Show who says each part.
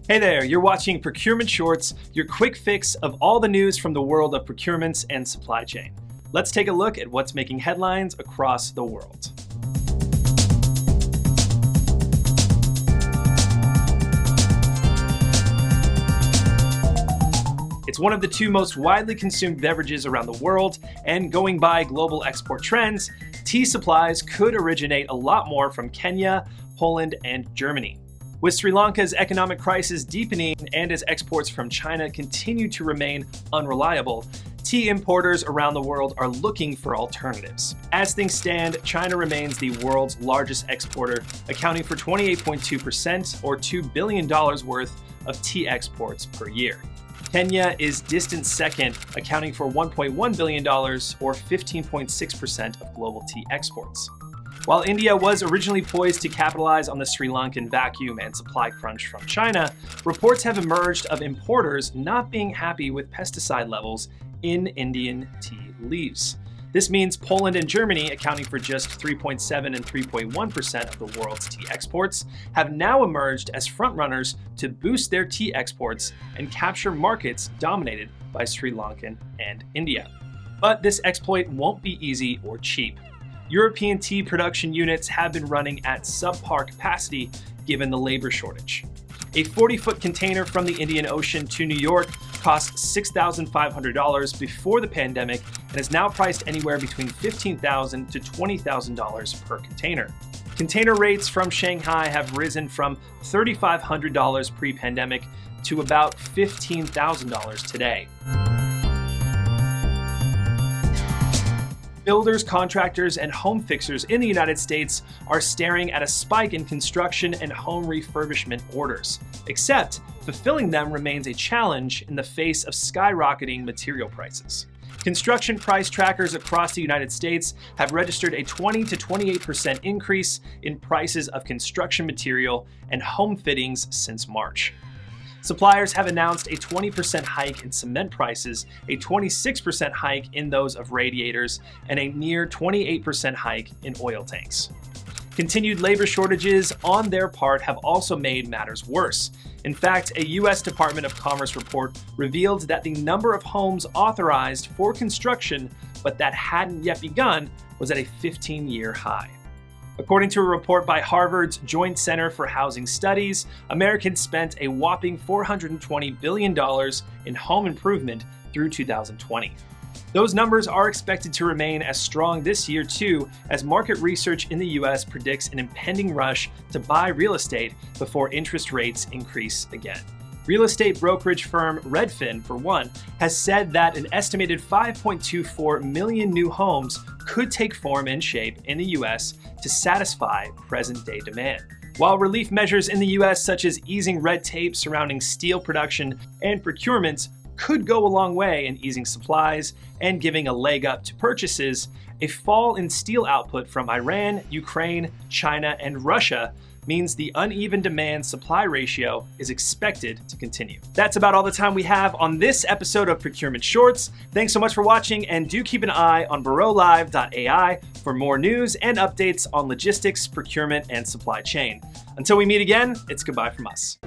Speaker 1: Hey there, you're watching Procurement Shorts, your quick fix of all the news from the world of procurements and supply chain. Let's take a look at what's making headlines across the world. It's one of the two most widely consumed beverages around the world, and going by global export trends, tea supplies could originate a lot more from Kenya, Poland, and Germany. With Sri Lanka's economic crisis deepening and as exports from China continue to remain unreliable, tea importers around the world are looking for alternatives. As things stand, China remains the world's largest exporter, accounting for 28.2% or $2 billion worth of tea exports per year. Kenya is distant second, accounting for $1.1 billion or 15.6% of global tea exports. While India was originally poised to capitalize on the Sri Lankan vacuum and supply crunch from China, reports have emerged of importers not being happy with pesticide levels in Indian tea leaves. This means Poland and Germany, accounting for just 3.7 and 3.1% of the world's tea exports, have now emerged as frontrunners to boost their tea exports and capture markets dominated by Sri Lankan and India. But this exploit won't be easy or cheap. European tea production units have been running at subpar capacity given the labor shortage. A 40-foot container from the Indian Ocean to New York cost $6,500 before the pandemic and is now priced anywhere between $15,000 to $20,000 per container. Container rates from Shanghai have risen from $3,500 pre-pandemic to about $15,000 today. Builders, contractors, and home fixers in the United States are staring at a spike in construction and home refurbishment orders. Except, fulfilling them remains a challenge in the face of skyrocketing material prices. Construction price trackers across the United States have registered a 20 to 28% increase in prices of construction material and home fittings since March. Suppliers have announced a 20% hike in cement prices, a 26% hike in those of radiators, and a near 28% hike in oil tanks. Continued labor shortages on their part have also made matters worse. In fact, a U.S. Department of Commerce report revealed that the number of homes authorized for construction but that hadn't yet begun was at a 15-year high. According to a report by Harvard's Joint Center for Housing Studies, Americans spent a whopping $420 billion in home improvement through 2020. Those numbers are expected to remain as strong this year too, as market research in the US predicts an impending rush to buy real estate before interest rates increase again. Real estate brokerage firm Redfin, for one, has said that an estimated 5.24 million new homes could take form and shape in the US to satisfy present-day demand. While relief measures in the US, such as easing red tape surrounding steel production and procurements, could go a long way in easing supplies and giving a leg up to purchases, a fall in steel output from Iran, Ukraine, China, and Russia means the uneven demand-supply ratio is expected to continue. That's about all the time we have on this episode of Procurement Shorts. Thanks so much for watching, and do keep an eye on BureauLive.ai for more news and updates on logistics, procurement, and supply chain. Until we meet again, it's goodbye from us.